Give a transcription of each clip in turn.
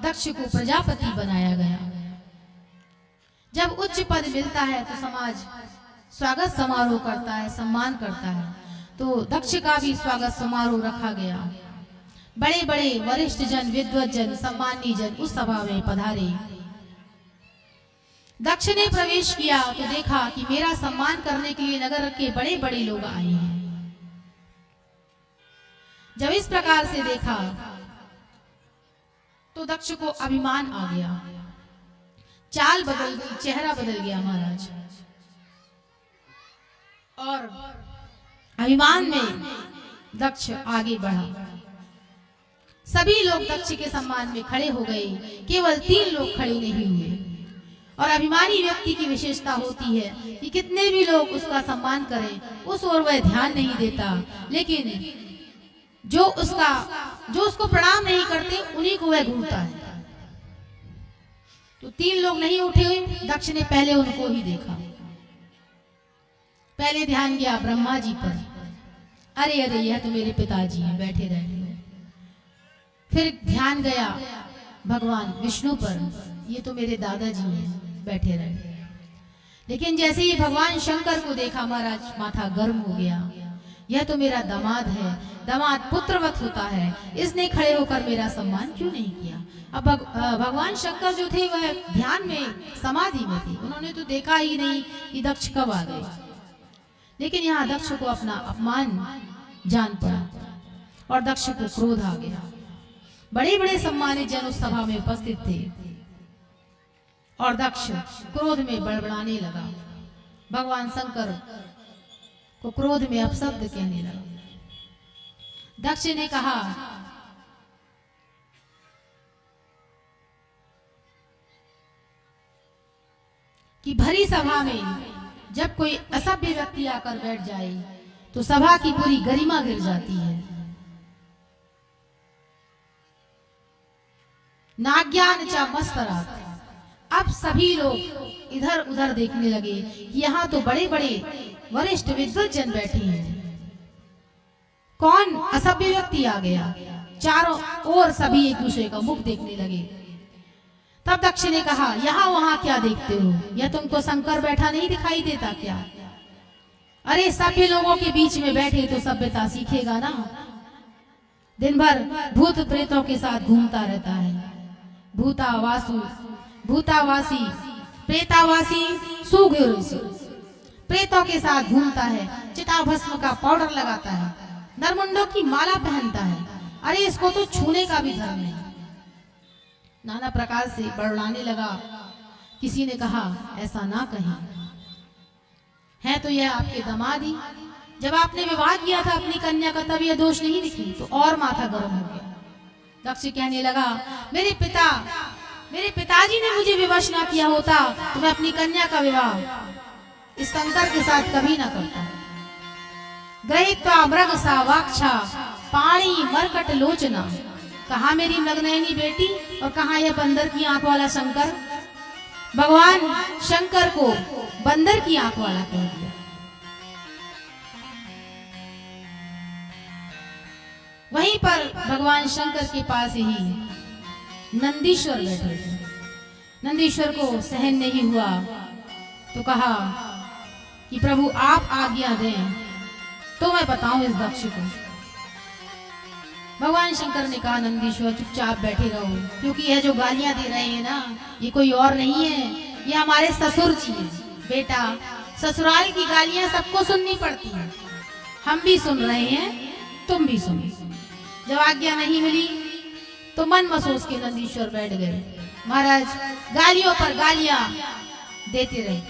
दक्ष को प्रजापति बनाया गया। जब उच्च पद मिलता है तो समाज स्वागत समारोह करता है, सम्मान करता है। तो दक्ष का भी स्वागत समारोह रखा गया। बड़े बड़े वरिष्ठ जन, विद्वत जन, सम्मानी जन उस सभा में पधारे। दक्ष ने प्रवेश किया तो देखा कि मेरा सम्मान करने के लिए नगर के बड़े बड़े लोग आए हैं। जब इस प्रकार से देखा तो दक्ष को अभिमान आ गया, चाल बदल गई, चेहरा बदल गया महाराज। और अभिमान में दक्ष आगे बढ़ा। सभी लोग दक्ष के सम्मान में खड़े हो गए, केवल 3 लोग खड़े नहीं हुए। और अभिमानी व्यक्ति की विशेषता होती है कि कितने भी लोग उसका सम्मान करें, उस ओर वह ध्यान नहीं देता, लेकिन जो उसको प्रणाम नहीं करते उन्हीं को वह घूरता है। तो 3 लोग नहीं उठे हुए, दक्ष ने पहले उनको ही देखा। पहले ध्यान गया ब्रह्मा जी पर, अरे अरे यह तो मेरे पिताजी हैं, बैठे रहे। फिर ध्यान गया भगवान विष्णु पर, ये तो मेरे दादाजी हैं, बैठे रहे। लेकिन जैसे ही भगवान शंकर को देखा महाराज माथा गर्म हो गया, यह तो मेरा दामाद है, दामाद पुत्रवत होता है, इसने खड़े होकर मेरा सम्मान क्यों नहीं किया। अब भगवान शंकर जो थे वह ध्यान में, समाधि में थे, उन्होंने तो देखा ही नहीं कि दक्ष कब आ गए। लेकिन यहाँ दक्ष को अपना अपमान जान पड़ा और दक्ष को क्रोध आ गया। बड़े बड़े सम्मानित जन उस सभा में उपस्थित थे और दक्ष क्रोध में बड़बड़ाने लगा। भगवान शंकर को क्रोध में अपशब्द कहने लगा। दक्ष ने कहा, कि भरी सभा में जब कोई असभ्य व्यक्ति आकर बैठ जाए तो सभा की पूरी गरिमा गिर जाती है। नाज्ञान चा मस्तरात। अब सभी लोग इधर उधर देखने लगे, यहाँ तो बड़े बड़े वरिष्ठ विद्वत जन बैठे हैं, कौन असभ्य व्यक्ति आ गया। चारों ओर सभी एक दूसरे का मुख देखने लगे। तब दक्ष ने कहा, यहाँ वहां क्या देखते हो, यह तुमको शंकर बैठा नहीं दिखाई देता क्या। अरे सभ्य लोगों के बीच में बैठे तो सभ्यता सीखेगा ना। दिन भर भूत प्रेतों के साथ घूमता रहता है, भूतावासी प्रेतावासी सुगुरु प्रेतों के साथ घूमता है, चिता भस्म का पाउडर लगाता है, नरमुंडों की माला पहनता है। अरे इसको तो छूने का भी धर्म नहीं। नाना प्रकार से बड़बड़ाने लगा। किसी ने कहा, ऐसा ना कहें, है तो यह आपके दामाद ही। जब आपने विवाह किया था अपनी कन्या का तब यह दोष नहीं दिखी, तो और माथा गर्म हो गया। दक्ष कहने लगा, मेरे पिताजी ने मुझे विवश ना किया होता तो मैं अपनी कन्या का विवाह इस शंकर के साथ कभी ना करता। ग्रहित्वा मृग सा वाक्षा पाणी मरकट लोचना। कहाँ मेरी मृगनयनी बेटी और कहाँ यह बंदर की आंख वाला शंकर। भगवान शंकर को बंदर की आंख वाला कह दिया। वहीं पर भगवान शंकर के पास ही नंदीश्वर बैठे थे। नंदीश्वर को सहन नहीं हुआ तो कहा कि प्रभु आप आज्ञा दें तो मैं बताऊं इस दक्ष को। भगवान शंकर ने कहा, नंदीश्वर चुपचाप बैठे रहो, क्योंकि यह जो गालियां दे रहे हैं ना, ये कोई और नहीं है, ये हमारे ससुर जी हैं। बेटा, ससुराल की गालियां सबको सुननी पड़ती हैं, हम भी सुन रहे हैं, तुम भी सुनो। जब आज्ञा नहीं मिली तो मन महसूस के नंदीश्वर बैठ गए। महाराज गालियों पर गालियां देते रहे,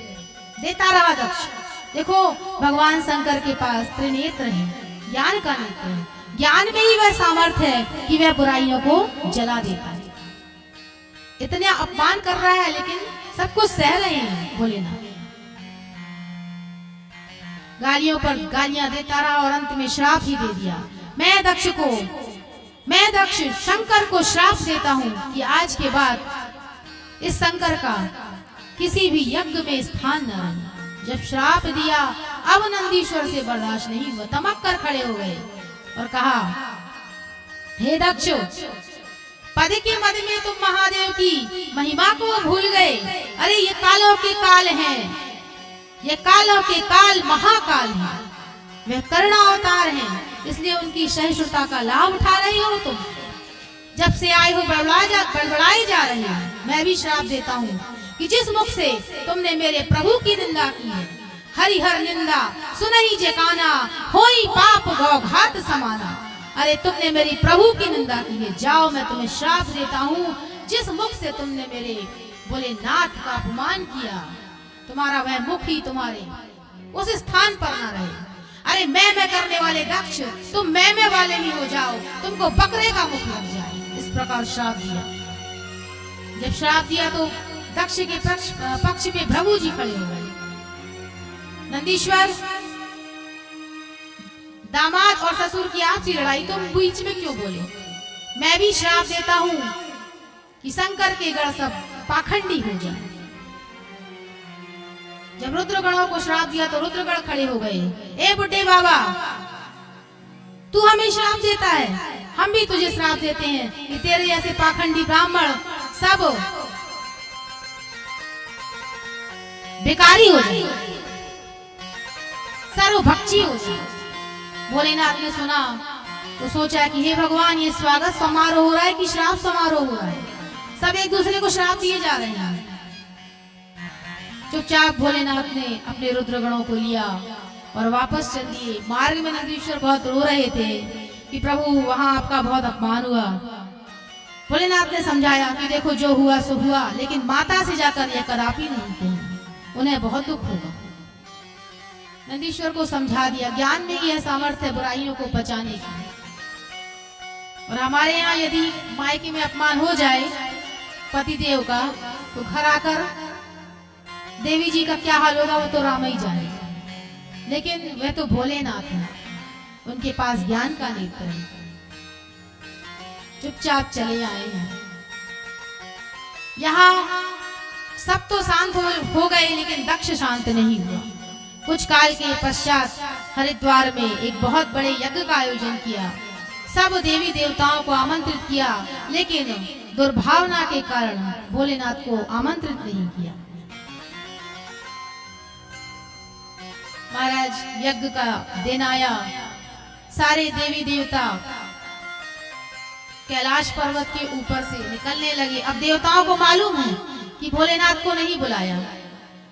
देता रहा दक्ष। देखो भगवान शंकर के पास त्रिनेत्र है, ज्ञान का नेत्र है। ज्ञान में ही वह सामर्थ्य है कि वह बुराइयों को जला देता है। इतना अपमान कर रहा है लेकिन सब कुछ सह रहे हैं भोलेनाथ। गालियों पर गालियां देता रहा और अंत में श्राप ही दे दिया। मैं दक्ष शंकर को श्राप देता हूं कि आज के बाद इस शंकर का किसी भी यज्ञ में स्थान न रहे। जब श्राप दिया अब नंदीश्वर से बर्दाश्त नहीं हुआ, तमक कर खड़े हो गए और कहा, हे दक्ष, पद के मद में तुम महादेव की महिमा को भूल गए। अरे ये कालों के काल हैं, ये कालों के काल महाकाल हैं, वे करुणा अवतार हैं, इसलिए उनकी सहिष्णुता का लाभ उठा रही हो तुम। जब से आए हो बड़बड़ाए जा रहे हैं। मैं भी श्राप देता हूँ कि जिस मुख से तुमने मेरे प्रभु की निंदा की है, हरिहर निंदा सुनहि जे काना, होई पाप गौघात समाना। अरे तुमने मेरी प्रभु की निंदा की है, जाओ मैं तुम्हें श्राप देता हूँ। जिस मुख से तुमने मेरे भोलेनाथ का अपमान किया, तुम्हारा वह मुख ही तुम्हारे उस स्थान पर न रहे। अरे मैं करने वाले दक्ष, तुम मैं वाले ही हो जाओ, तुमको बकरे का मुख लग जाए। इस प्रकार श्राप दिया। जब श्राप दिया तो दक्ष के पक्ष में भृगु जी खड़े हो गए। नंदीश्वर, दामाद और ससुर की आपसी लड़ाई तुम बीच में क्यों बोले? मैं भी श्राप देता हूँ कि शंकर के गण सब पाखंडी हो जाए। जब रुद्रगणों को श्राप दिया तो रुद्रगण खड़े हो गए। ए बुड्ढे बाबा, तू हमें श्राप देता है, हम भी तुझे श्राप देते हैं कि तेरे जैसे पाखंडी ब्राह्मण सब बेकारी हो जाए, सर्वभक्षी हो जाए। भोलेनाथ ने सुना तो सोचा कि हे भगवान, ये स्वागत समारोह हो रहा है कि श्राप समारोह हो रहा है? सब एक दूसरे को श्राप दिए जा रहे हैं। चुपचाप भोलेनाथ ने अपने रुद्रगणों को लिया और वापस चल दिए। मार्ग में नंदीश्वर बहुत रो रहे थे कि प्रभु, वहां आपका बहुत अपमान हुआ। भोलेनाथ ने समझाया कि देखो, जो हुआ सो हुआ, लेकिन माता से जाकर यह कदापि नहीं कहना, उन्हें बहुत दुख होगा। नंदीश्वर को समझा दिया, ज्ञान में यह सामर्थ्य है बुराइयों को बचाने की। और हमारे यहाँ यदि मायके में अपमान हो जाए पतिदेव का, तो घर आकर देवी जी का क्या हाल होगा वो तो राम ही जाने। लेकिन वह तो भोलेनाथ है, उनके पास ज्ञान का नेत्र है। चुपचाप चले आए हैं। यहाँ सब तो शांत हो गए, लेकिन दक्ष शांत नहीं हुआ। कुछ काल के पश्चात हरिद्वार में एक बहुत बड़े यज्ञ का आयोजन किया। सब देवी देवताओं को आमंत्रित किया, लेकिन दुर्भावना के कारण भोलेनाथ को आमंत्रित नहीं किया। महाराज, यज्ञ का दिन आया, सारे देवी देवता कैलाश पर्वत के ऊपर से निकलने लगे। अब देवताओं को मालूम है कि भोलेनाथ को नहीं बुलाया,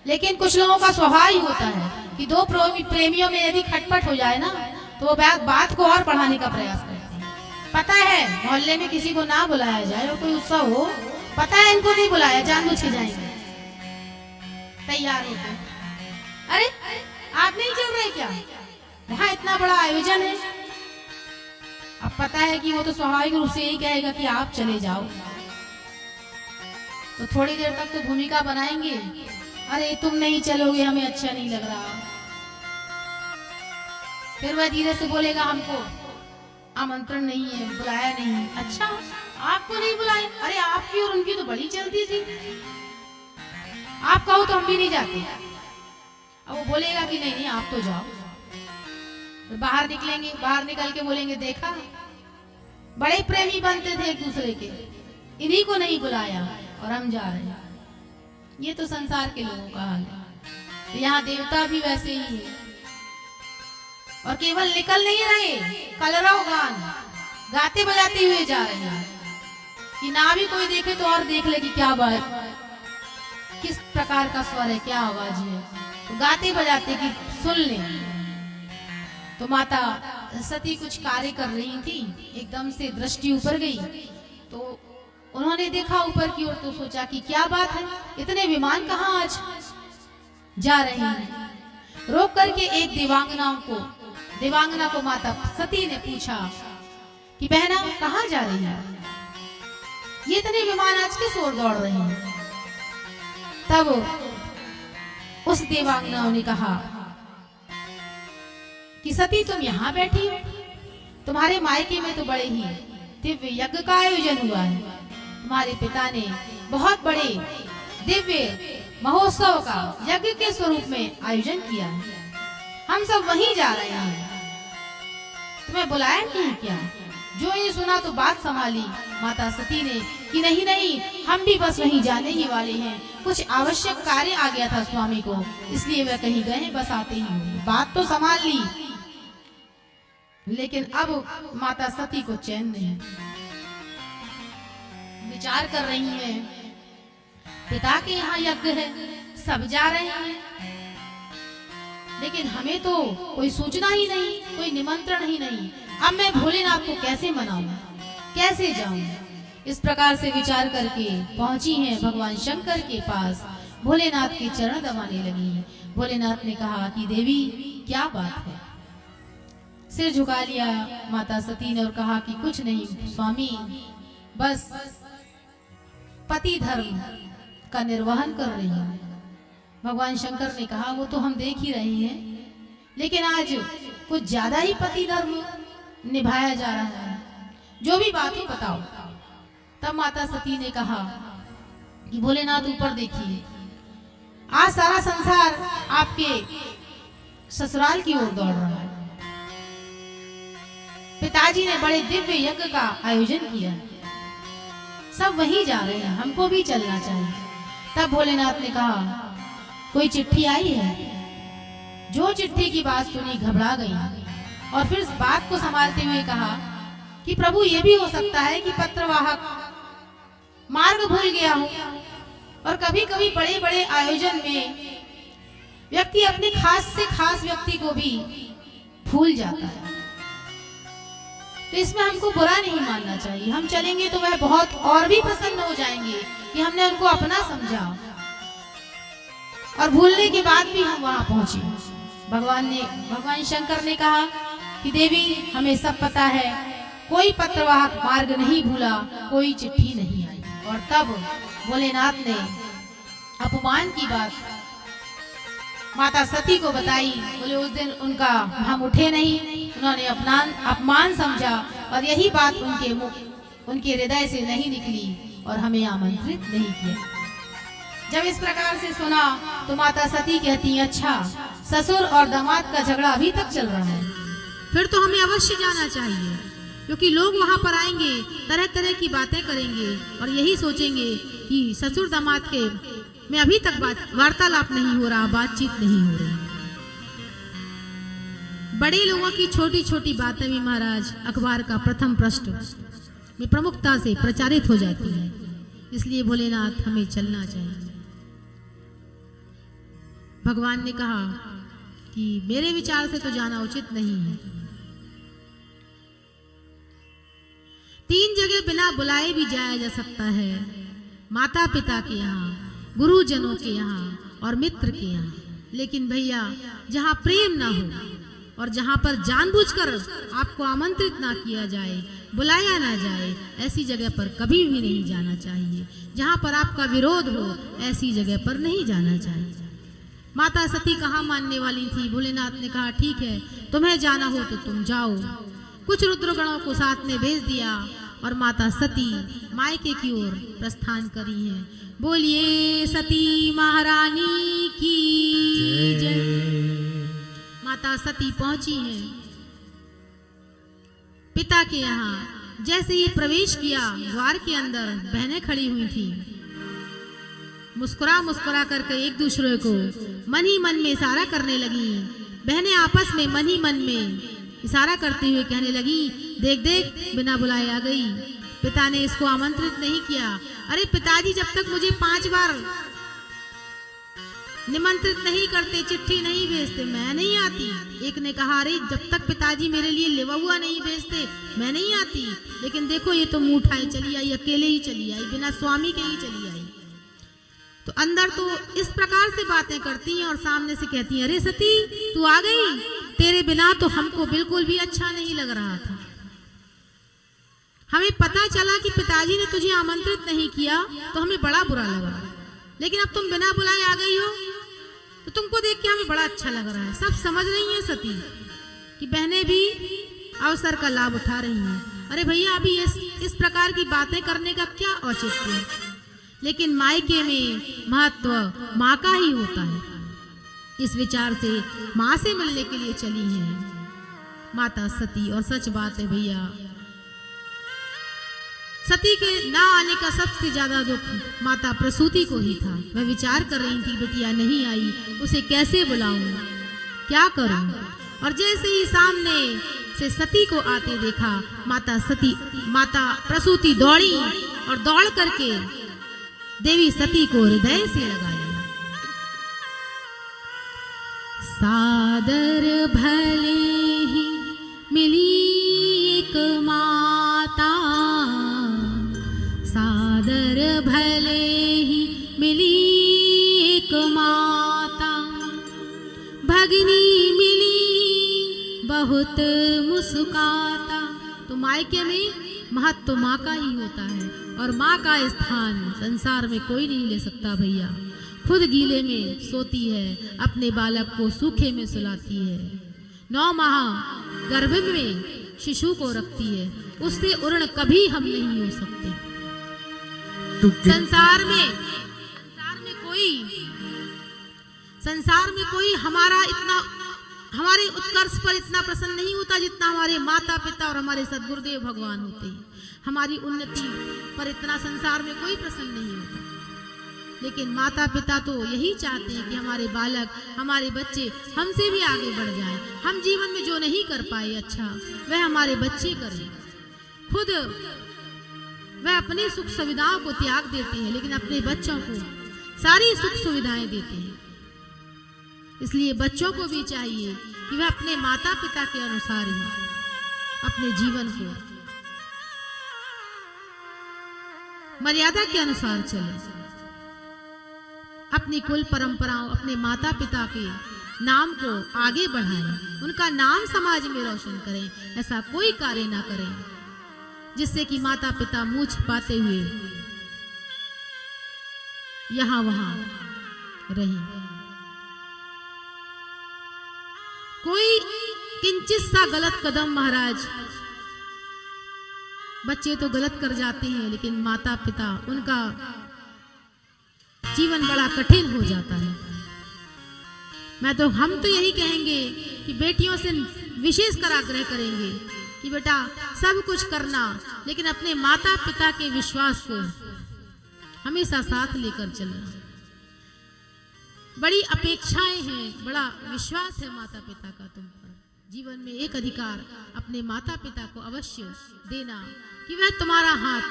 लेकिन कुछ लोगों का स्वभाव ही होता है कि दो प्रेमियों में यदि खटपट हो जाए ना, तो वो बात को और बढ़ाने का प्रयास करते हैं। पता है मोहल्ले में किसी को ना बुलाया जाए और कोई उत्सव हो, पता है इनको नहीं बुलाया, जानबूझ के जाएंगे, तैयार होते। अरे आप नहीं चल रहे क्या? वहां इतना बड़ा आयोजन है। अब पता है कि वो तो स्वाभाविक रूप से यही कहेगा कि आप चले जाओ, तो थोड़ी देर तक तो भूमिका बनाएंगे। अरे तुम नहीं चलोगे, हमें अच्छा नहीं लग रहा। फिर वह धीरे से बोलेगा, हमको आमंत्रण नहीं है, बुलाया नहीं। अच्छा, आपको नहीं बुलाए? अरे आपकी और उनकी तो बड़ी चलती थी, आप कहो तो हम भी नहीं जाते। अब वो बोलेगा कि नहीं नहीं आप तो जाओ। बाहर निकलेंगे, बाहर निकल के बोलेंगे, देखा बड़े प्रेमी बनते थे एक दूसरे के, इन्हीं को नहीं बुलाया और हम जा रहे हैं। ये तो संसार के लोगों का हाल है। तो यहाँ देवता भी वैसे ही है, और केवल निकल नहीं रहे, कलरव गान गाते बजाते हुए जा रहे हैं कि ना भी कोई देखे तो और देख ले कि क्या बात, किस प्रकार का स्वर है, क्या आवाज है। तो गाते बजाते कि सुन ले। तो माता सती कुछ कार्य कर रही थी, एकदम से दृष्टि ऊपर गई, तो उन्होंने देखा ऊपर की ओर, तो सोचा कि क्या बात है, इतने विमान कहाँ आज जा रहे हैं। रोक करके एक देवांगना को माता सती ने पूछा कि बहना कहाँ जा रही है, ये इतने विमान आज किस ओर दौड़ रहे हैं। तब उस देवांगना ने कहा कि सती तुम यहाँ बैठी हो, तुम्हारे मायके में तो बड़े ही दिव्य यज्ञ का आयोजन हुआ है। तुम्हारे पिता ने बहुत बड़े दिव्य महोत्सव का यज्ञ के स्वरूप में आयोजन किया है, हम सब वहीं जा रहे हैं, तुम्हें बुलाया नहीं क्या? जो ये सुना तो बात संभाली माता सती ने कि नहीं नहीं, हम भी बस वहीं जाने ही वाले हैं, कुछ आवश्यक कार्य आ गया था स्वामी को, इसलिए वह कहीं गए, बस आते ही होंगे। बात तो संभाल ली, लेकिन अब माता सती को चैन नहीं। विचार कर रही हैं, पिता के यहाँ यज्ञ है, सब जा रहे हैं, लेकिन हमें तो कोई सूचना ही नहीं, कोई निमंत्रण ही नहीं। अब मैं भोलेनाथ को कैसे मनाऊं, कैसे जाऊं? इस प्रकार से विचार करके पहुंची हैं भगवान शंकर के पास, भोलेनाथ के चरण दबाने लगी। भोलेनाथ ने कहा कि देवी क्या बात है? सिर झुका लिया माता सती ने और कहा कि कुछ नहीं स्वामी, बस पति धर्म का निर्वहन कर रही हूं। भगवान शंकर ने कहा वो तो हम देख ही रहे हैं, लेकिन आज कुछ ज्यादा ही पति धर्म निभाया जा रहा है, जो भी बात है बताओ। तब माता सती ने कहा कि भोलेनाथ ऊपर देखिए, आज सारा संसार आपके ससुराल की ओर दौड़ रहा है। पिताजी ने बड़े दिव्य यज्ञ का आयोजन किया, सब वहीं जा रहे हैं, हमको भी चलना चाहिए। तब भोलेनाथ ने कहा कोई चिट्ठी आई है? जो चिट्ठी की बात सुनी घबरा गई और फिर इस बात को संभालते हुए कहा कि प्रभु ये भी हो सकता है कि पत्रवाहक मार्ग भूल गया हो, और कभी कभी बड़े बड़े आयोजन में व्यक्ति अपने खास से खास व्यक्ति को भी भूल जाता है, तो इसमें हमको बुरा नहीं मानना चाहिए। हम चलेंगे तो वह बहुत और भी प्रसन्न हो जाएंगे कि हमने उनको अपना समझा, और भूलने के बाद भी हम वहां पहुंचे। भगवान शंकर ने कहा कि देवी हमें सब पता है, कोई पत्रवाहक मार्ग नहीं भूला, कोई चिट्ठी नहीं आई। और तब भोलेनाथ ने अपमान की बात माता सती को बताई। बोले उस दिन उनका हम उठे नहीं, उन्होंने अपमान समझा, और यही बात उनके मुख उनके हृदय से नहीं निकली और हमें आमंत्रित नहीं किया। जब इस प्रकार से सुना तो माता सती कहती, अच्छा ससुर और दामाद का झगड़ा अभी तक चल रहा है, फिर तो हमें अवश्य जाना चाहिए, क्योंकि लोग वहां पर आएंगे, तरह तरह की बातें करेंगे और यही सोचेंगे कि ससुर दामाद के में अभी तक वार्तालाप नहीं हो रहा, बातचीत नहीं हो रही। बड़े लोगों की छोटी छोटी बातें भी महाराज अखबार का प्रथम पृष्ठ में प्रमुखता से प्रचारित हो जाती है, इसलिए भोलेनाथ हमें चलना चाहिए। भगवान ने कहा कि मेरे विचार से तो जाना उचित नहीं है। 3 जगह बिना बुलाए भी जाया जा सकता है, माता पिता के यहाँ, गुरुजनों के यहाँ और मित्र के यहाँ, लेकिन भैया जहाँ प्रेम ना हो और जहाँ पर जानबूझकर आपको आमंत्रित ना किया जाए, बुलाया ना जाए, ऐसी जगह पर कभी भी नहीं जाना चाहिए। जहाँ पर आपका विरोध हो ऐसी जगह पर नहीं जाना चाहिए। माता सती कहाँ मानने वाली थी। भोलेनाथ ने कहा ठीक है, तुम्हें जाना हो तो तुम जाओ। कुछ रुद्रगणों को साथ में भेज दिया और माता सती मायके की ओर प्रस्थान करी है। बोलिए सती महारानी की जय। माता सती पहुंची हैं पिता के यहाँ। जैसे ही प्रवेश किया द्वार के अंदर बहनें खड़ी हुई थी, मुस्कुरा मुस्कुरा करके एक दूसरे को मन ही मन में इशारा करने लगी। बहनें आपस में मन ही मन में इशारा करते हुए कहने लगी, देख देख बिना बुलाए आ गई, पिता ने इसको आमंत्रित नहीं किया। अरे पिताजी जब तक मुझे 5 बार निमंत्रित नहीं करते, चिट्ठी नहीं भेजते, मैं नहीं आती। एक ने कहा अरे जब तक पिताजी मेरे लिए लिवा नहीं भेजते मैं नहीं आती। लेकिन देखो ये तो मुंह उठाए चली आई, अकेले ही चली आई, बिना स्वामी के ही चली आई। तो अंदर तो इस प्रकार से बातें करती हैं और सामने से कहती हैं, अरे सती तू आ गई, तेरे बिना तो हमको बिल्कुल भी अच्छा नहीं लग रहा था। हमें पता चला कि पिताजी ने तुझे आमंत्रित नहीं किया तो हमें बड़ा बुरा लगा, लेकिन अब तुम बिना बुलाए आ गई हो तो तुमको देख के हमें बड़ा अच्छा लग रहा है। सब समझ रही हैं सती कि बहनें भी अवसर का लाभ उठा रही हैं। अरे भैया अभी इस प्रकार की बातें करने का क्या औचित्य है, लेकिन मायके में महत्व माँ का ही होता है। इस विचार से माँ से मिलने के लिए चली है माता सती। और सच बात है भैया, सती के ना आने का सबसे ज्यादा दुख माता प्रसूति को ही था। वह विचार कर रही थी बिटिया नहीं आई, उसे कैसे बुलाऊं, क्या करूं। और जैसे ही सामने से सती को आते देखा, माता प्रसूति दौड़ी और दौड़ करके देवी सती को हृदय से लगा लिया। सादर भले ही मिली एक माता, सादर भले ही मिली एक माता, भगनी मिली बहुत मुस्काता। तो मायके में महत्व तो माँ का ही होता है और माँ का स्थान संसार में कोई नहीं ले सकता भैया। खुद गीले में सोती है, अपने बालक को सूखे में सुलाती है, 9 माह गर्भ में शिशु को रखती है, उससे उर्ण कभी हम नहीं हो सकते। संसार में कोई हमारे उत्कर्ष पर इतना प्रसन्न नहीं होता जितना हमारे माता पिता और हमारे सद्गुरुदेव भगवान होते हैं। हमारी उन्नति पर इतना संसार में कोई प्रसन्न नहीं होता, लेकिन माता पिता तो यही चाहते हैं कि हमारे बालक, हमारे बच्चे हमसे भी आगे बढ़ जाएं। हम जीवन में जो नहीं कर पाए अच्छा, वह हमारे बच्चे करें। खुद वह अपनी सुख सुविधाओं को त्याग देते हैं, लेकिन अपने बच्चों को सारी सुख सुविधाएं देते हैं। इसलिए बच्चों को भी चाहिए कि वह अपने माता पिता के अनुसार ही अपने जीवन को मर्यादा के अनुसार चले, अपनी कुल परंपराओं, अपने माता पिता के नाम को आगे बढ़ाएं, उनका नाम समाज में रोशन करें। ऐसा कोई कार्य ना करें जिससे कि माता पिता मुंह छिपाते हुए यहां वहां रहें। कोई किंचित सा गलत कदम महाराज, बच्चे तो गलत कर जाते हैं, लेकिन माता पिता, उनका जीवन बड़ा कठिन हो जाता है। हम तो यही कहेंगे कि बेटियों से विशेष कर आग्रह करेंगे कि बेटा सब कुछ करना, लेकिन अपने माता पिता के विश्वास को हमेशा साथ लेकर चलना। बड़ी अपेक्षाएं हैं, बड़ा विश्वास है माता पिता का तुम पर। जीवन में एक अधिकार अपने माता पिता को अवश्य देना कि वह तुम्हारा हाथ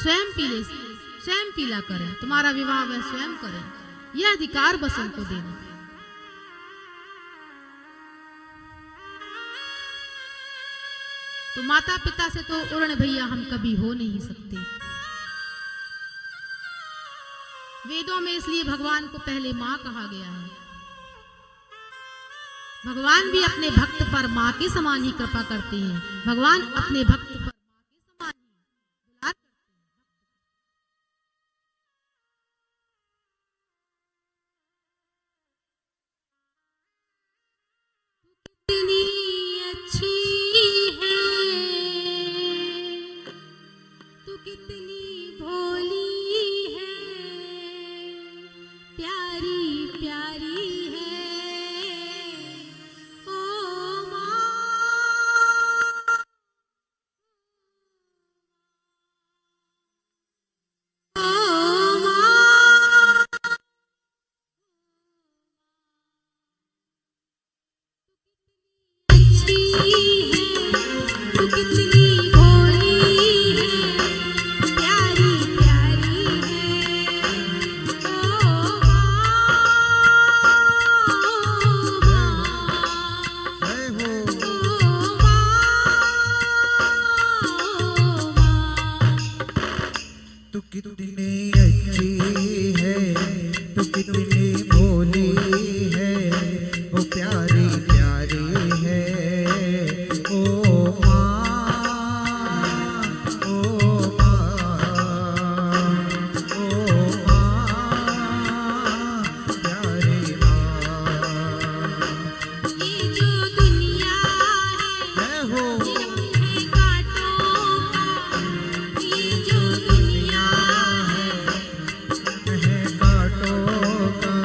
स्वयं पीला करें, तुम्हारा विवाह वह स्वयं करें, यह अधिकार बस उनको देना। तो माता पिता से तो उर्ण भैया हम कभी हो नहीं सकते। वेदों में इसलिए भगवान को पहले मां कहा गया है। भगवान भी अपने भक्त पर मां के समान ही कृपा करते हैं। भगवान अपने भक्त पर मां के समान ही दुलार करते हैं। कितनी अच्छी है तू, कितनी भोली है, प्यारी प्यारी है ओ माँ, ओ माँ। अच्छी है तू, कितनी भोली है, प्यारी प्यारी है ओ तू कितनी अच्छी है, तू कितनी भोली है, ओ प्यारी प्यारी है ओ माँ, ओ माँ, ओ माँ, प्यारी माँ। ये जो दुनिया जय हो है कांटों का, ये जो दुनिया है कांटों का,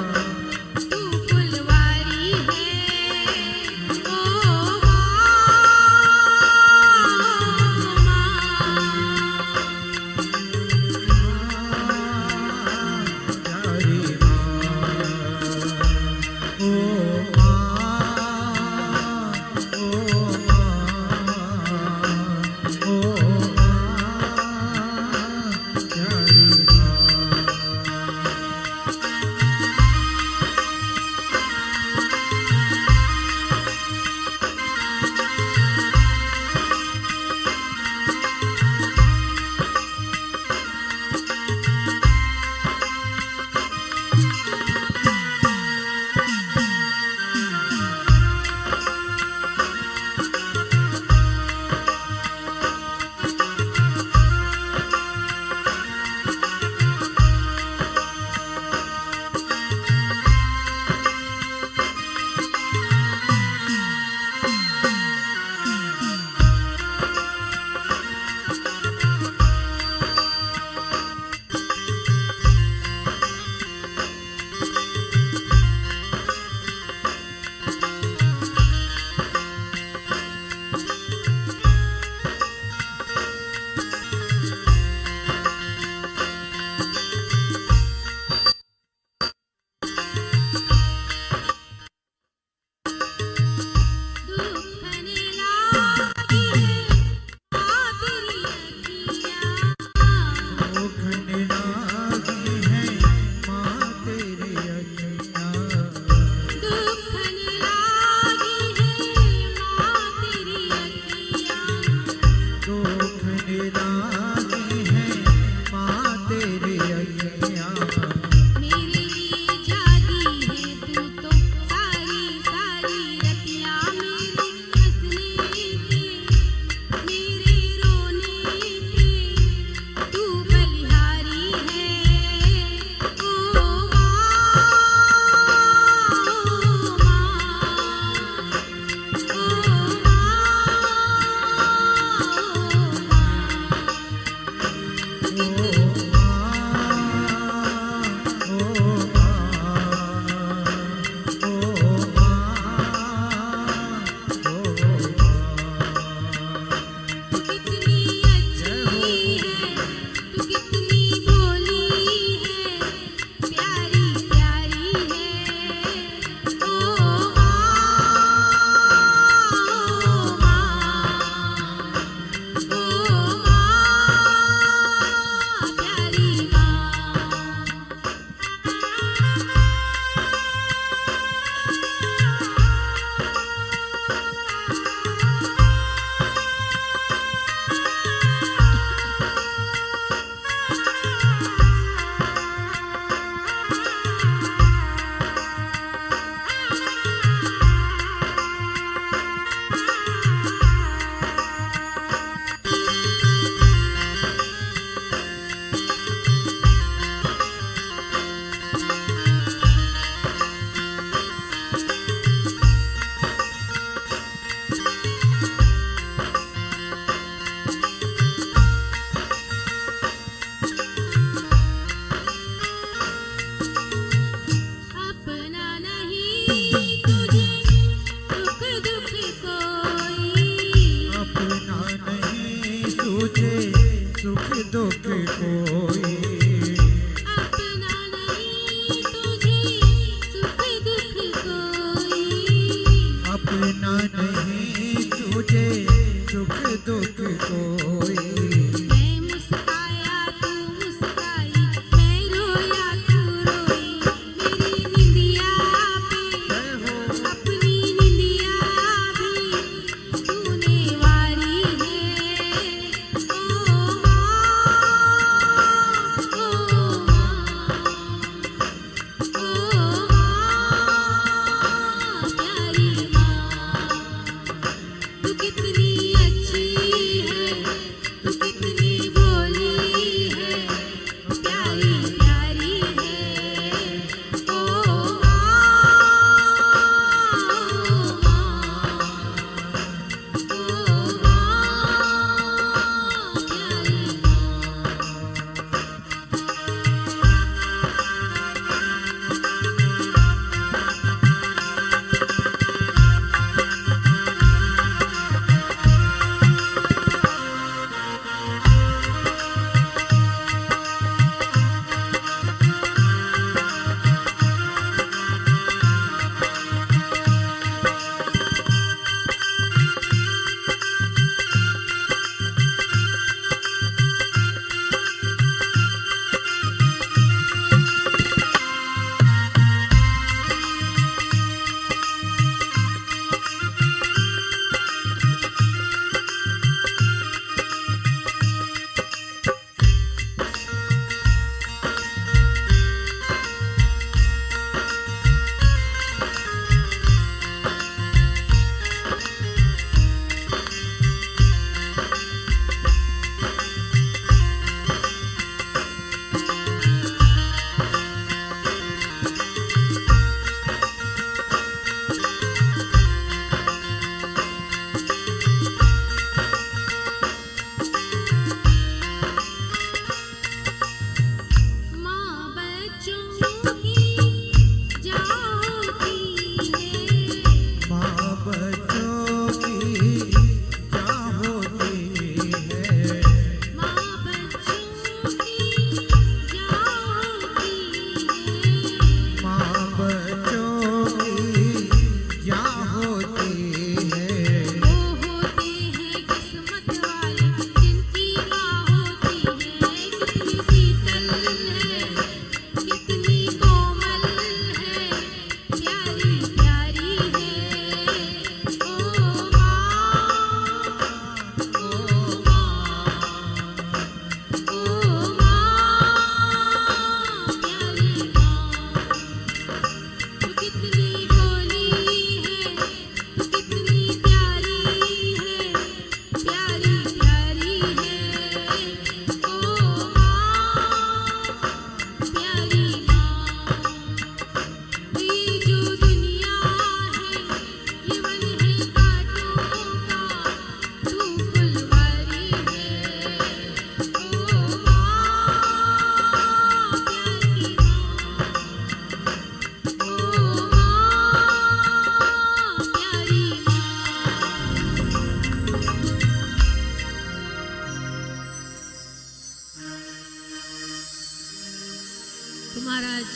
तो महाराज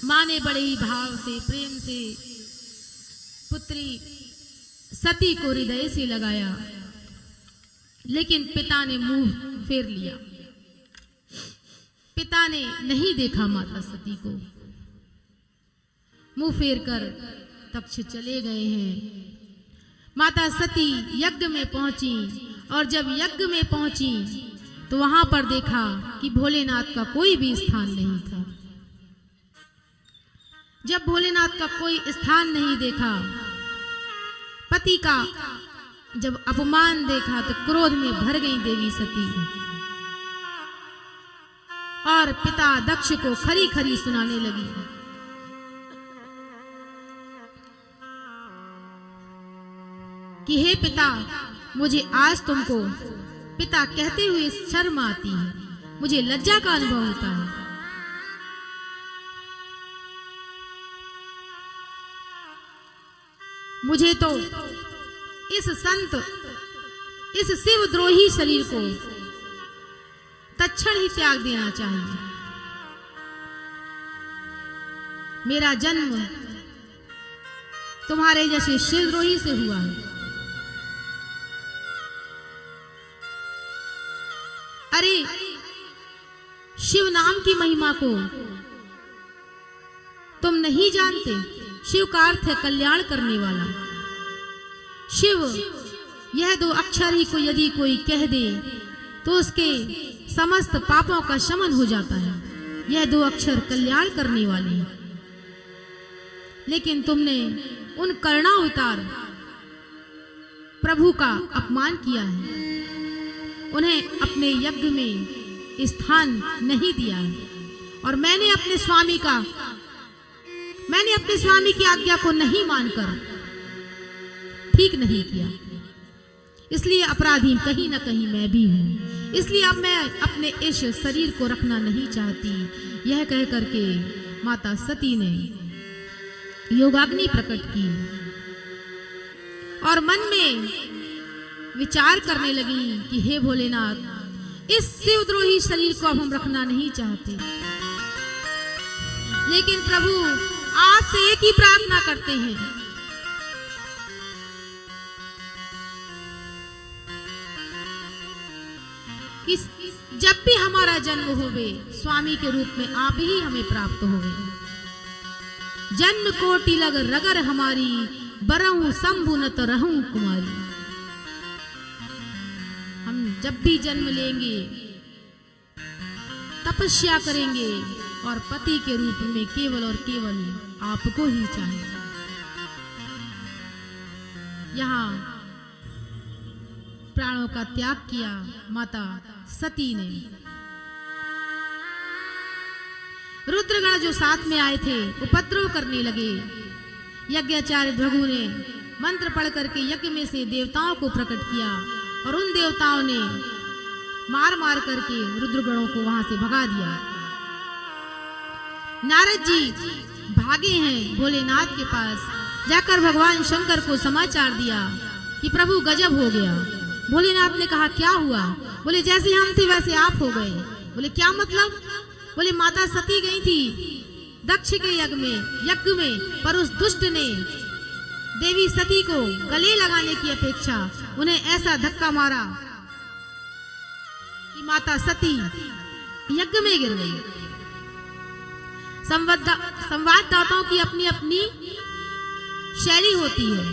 माँ ने बड़े ही भाव से प्रेम से पुत्री सती को हृदय से लगाया, लेकिन पिता ने मुंह फेर लिया। पिता ने नहीं देखा माता सती को, मुंह फेर कर तक्ष चले गए हैं। माता सती यज्ञ में पहुंची और जब यज्ञ में पहुंची तो वहां पर देखा कि भोलेनाथ का कोई भी स्थान नहीं था। जब भोलेनाथ का कोई स्थान नहीं देखा, पति का जब अपमान देखा तो क्रोध में भर गई देवी सती और पिता दक्ष को खरी खरी सुनाने लगी कि हे पिता, मुझे आज तुमको पिता कहते हुए शर्म आती है, मुझे लज्जा का अनुभव होता है। मुझे तो इस संत, इस शिवद्रोही शरीर को तत्क्षण ही त्याग देना चाहिए। मेरा जन्म तुम्हारे जैसे शिवद्रोही से हुआ है। अरे शिव नाम की महिमा को तुम नहीं जानते। शिव का अर्थ है कल्याण करने वाला। शिव यह दो अक्षर ही को यदि कोई कह दे तो उसके समस्त पापों का शमन हो जाता है। यह दो अक्षर कल्याण करने वाले हैं। लेकिन तुमने उन कर्णावतार प्रभु का अपमान किया है, उन्हें अपने यज्ञ में स्थान नहीं दिया है और मैंने अपने स्वामी की आज्ञा को नहीं मानकर ठीक नहीं किया। इसलिए अपराधी कहीं ना कहीं मैं भी हूं। इसलिए अब मैं अपने इस शरीर को रखना नहीं चाहती। यह कह करके माता सती ने योगाग्नि प्रकट की और मन में विचार करने लगी कि हे भोलेनाथ, इस शिवद्रोही शरीर को अब हम रखना नहीं चाहते। लेकिन प्रभु आपसे एक ही प्रार्थना करते हैं, कि जब भी हमारा जन्म होवे स्वामी के रूप में आप ही हमें प्राप्त होवे। जन्म कोटि लग रगर हमारी, बरहूं शंभु न तो रहूं कुमारी। हम जब भी जन्म लेंगे तपस्या करेंगे और पति के रूप में केवल और केवल आपको ही चाहेंगे। यहाँ प्राणों का त्याग किया माता सती ने। रुद्रगण जो साथ में आए थे उपद्रव करने लगे। यज्ञाचार्य भृगु ने मंत्र पढ़ करके यज्ञ में से देवताओं को प्रकट किया और उन देवताओं ने मार मार करके रुद्रगणों को वहां से भगा दिया। नारद जी भागे हैं भोलेनाथ के पास, जाकर भगवान शंकर को समाचार दिया कि प्रभु गजब हो गया। भोलेनाथ ने कहा क्या हुआ? बोले जैसे हम थे वैसे आप हो गए। बोले क्या मतलब? बोले माता सती गई थी दक्ष के यज्ञ में, पर उस दुष्ट ने देवी सती को गले लगाने की अपेक्षा उन्हें ऐसा धक्का मारा कि माता सती यज्ञ में गिर गई। संवाददाताओं की अपनी अपनी शैली होती है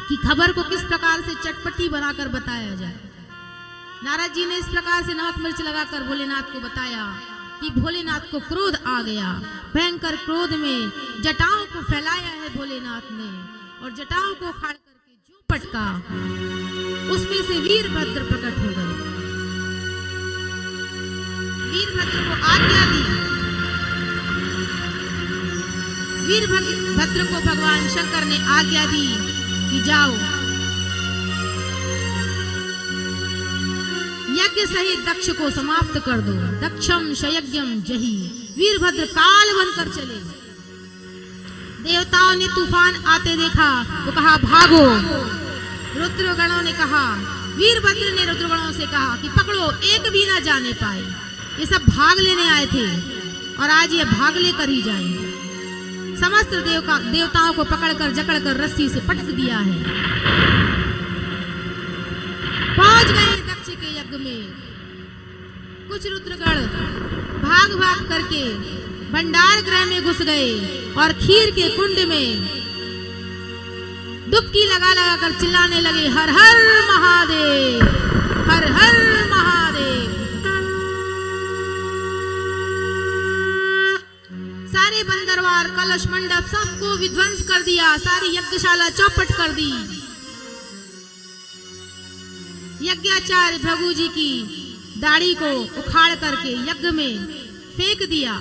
कि खबर को किस प्रकार से चटपटी बनाकर बताया जाए। नारद जी ने इस प्रकार से नमक मिर्च लगाकर भोलेनाथ को बताया कि भोलेनाथ को क्रोध आ गया। भयंकर क्रोध में जटाओं को फैलाया है भोलेनाथ ने और जटाओं को खाड़ करके जो पटका उसमें से वीरभद्र प्रकट हो गए। वीरभद्र को आज्ञा दी। वीरभद्र को भगवान शंकर ने आज्ञा दी कि जाओ यज्ञ सहित दक्ष को समाप्त कर दो। दक्षम शयज्ञम जही। वीरभद्र काल बनकर चले। देवताओं ने तूफान आते देखा तो कहा भागो। रुद्रगणों ने कहा, वीरभद्र ने रुद्रगणों से कहा कि पकड़ो, एक भी ना जाने पाए। ये सब भाग लेने आए थे और आज ये भाग लेकर ही जाएंगे। समस्त देवताओं को पकड़कर जकड़कर रस्सी से पटक दिया है। पहुंच गए दक्ष के यज्ञ में। कुछ रुद्रगण भाग भाग करके भंडार गृह में घुस गए और खीर के कुंड में डुबकी लगा लगा कर चिल्लाने लगे, हर हर महादेव, हर हर महादेव। सारे बंदरवार कलश मंडप सबको विध्वंस कर दिया, सारी यज्ञशाला चौपट कर दी। यज्ञाचार्य भृगु जी की दाढ़ी को उखाड़ करके यज्ञ में फेंक दिया।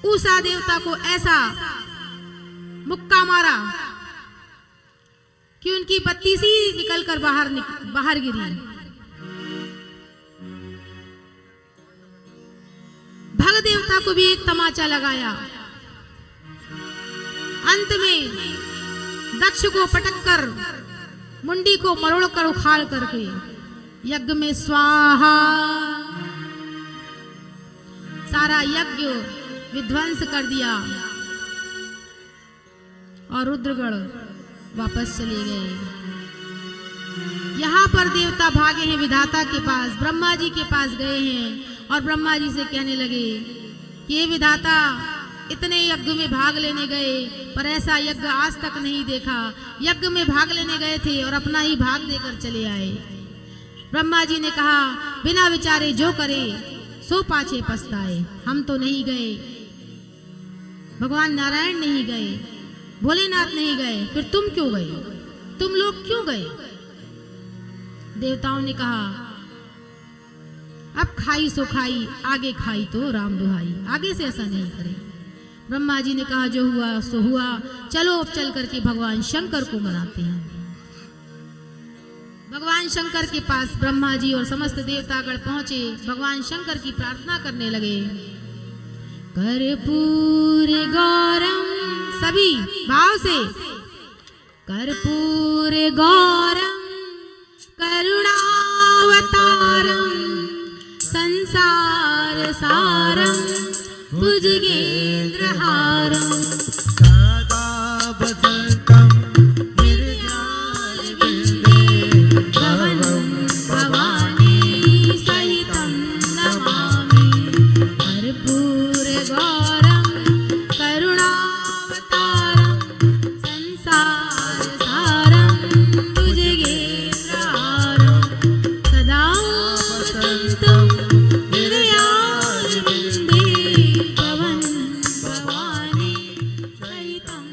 उषा देवता को ऐसा मुक्का मारा कि उनकी बत्ती सी निकलकर बाहर गिरी। भग देवता को भी एक तमाचा लगाया। अंत में दक्ष को पटककर मुंडी को मरोड़कर उखाड़ करके यज्ञ में स्वाहा, सारा यज्ञ विध्वंस कर दिया और रुद्रगण वापस चले गए। यहाँ पर देवता भागे हैं विधाता के पास, ब्रह्मा जी के पास गए हैं और ब्रह्मा जी से कहने लगे कि ये विधाता इतने यज्ञ में भाग लेने गए पर ऐसा यज्ञ आज तक नहीं देखा। यज्ञ में भाग लेने गए थे और अपना ही भाग देकर चले आए। ब्रह्मा जी ने कहा, बिना विचारे जो करे सो पाछे पछताए। हम तो नहीं गए, भगवान नारायण नहीं गए, भोलेनाथ नहीं गए, फिर तुम क्यों गए? तुम लोग क्यों गए? देवताओं ने कहा, अब खाई सो खाई, आगे खाई तो राम दुहाई, आगे से ऐसा नहीं करे। ब्रह्मा जी ने कहा, जो हुआ सो हुआ, चलो अब चल करके भगवान शंकर को मनाते हैं। भगवान शंकर के पास ब्रह्मा जी और समस्त देवतागण पहुंचे। भगवान शंकर की प्रार्थना करने लगे, कर्पूर गौरम, सभी भाव से, कर्पूर गौरम करुणावतारम संसार सारम भुजगेंद्रहारम सदा बसंतम निर्ज्ञानविन्दे भवनं भवानी सहितं नमामि। कर्पूर गौरम करुणावतारम संसार सारम भुजगेंद्रहारम सदा वसन्तं हृदयारविन्दे भवनं भवानी सहितं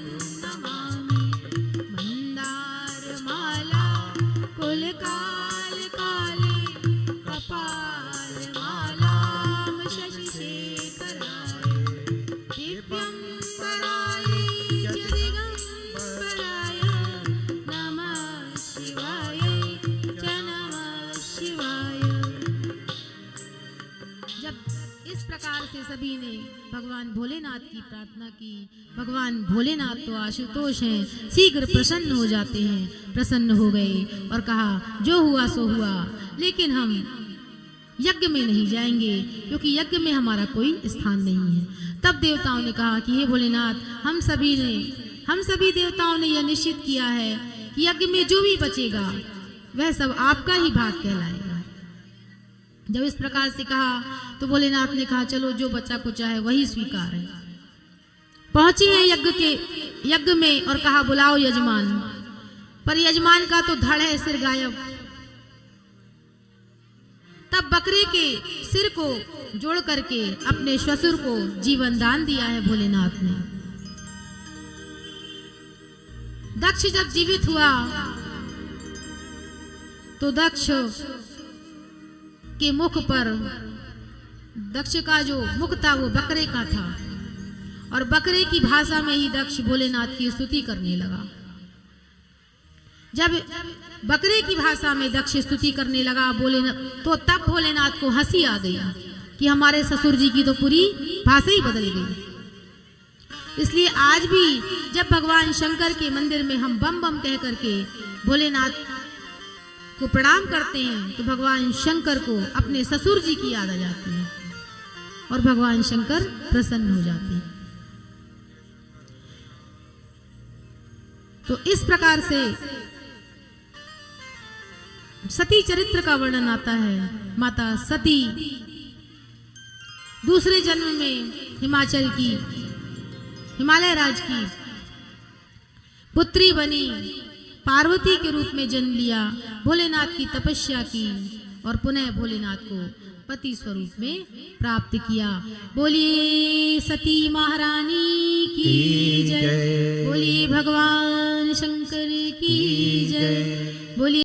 नमामि। मन्दारमाला कुलकालकाले कपालमालां शशिशेखराय दिव्यम्बराय च दिगम्बराय नमः शिवाय च नमः शिवाय। जब इस प्रकार से सभी ने भगवान भोलेनाथ की प्रार्थना की, भगवान भोलेनाथ तो आशुतोष हैं, शीघ्र प्रसन्न हो जाते हैं। प्रसन्न हो गए और कहा, जो हुआ सो हुआ, लेकिन हम यज्ञ में नहीं जाएंगे क्योंकि यज्ञ में हमारा कोई स्थान नहीं है। तब देवताओं ने कहा कि हे भोलेनाथ, हम सभी देवताओं ने यह निश्चित किया है कि यज्ञ में जो भी बचेगा वह सब आपका ही भाग कहलाएगा। जब इस प्रकार से कहा तो भोलेनाथ ने कहा, चलो जो बच्चा कुचा है वही स्वीकार है। पहुंचे हैं यज्ञ में और कहा, बुलाओ यजमान। पर यजमान का तो धड़ है सिर गायब। तब बकरे के सिर को जोड़ करके अपने श्वशुर को जीवन दान दिया है भोलेनाथ ने। दक्ष जब जीवित हुआ तो दक्ष के मुख पर, दक्ष का जो मुख था वो बकरे का था और बकरे की भाषा में ही दक्ष भोलेनाथ की स्तुति करने लगा। जब बकरे की भाषा में दक्ष स्तुति करने लगा तो तब भोलेनाथ को हंसी आ गई कि हमारे ससुर जी की तो पूरी भाषा ही बदल गई। इसलिए आज भी जब भगवान शंकर के मंदिर में हम बम बम कह करके भोलेनाथ को प्रणाम करते हैं तो भगवान शंकर को अपने ससुर जी की याद आ जाती है। और भगवान शंकर प्रसन्न हो जाते हैं। तो इस प्रकार से सती चरित्र का वर्णन आता है। माता सती दूसरे जन्म में हिमाचल की, हिमालय राज की पुत्री बनी, पार्वती के रूप में जन्म लिया, भोलेनाथ की तपस्या की और पुनः भोलेनाथ को पति स्वरूप में प्राप्त किया। बोलिए सती महारानी की जय, बोलिए भगवान शंकर की जय, बोलिए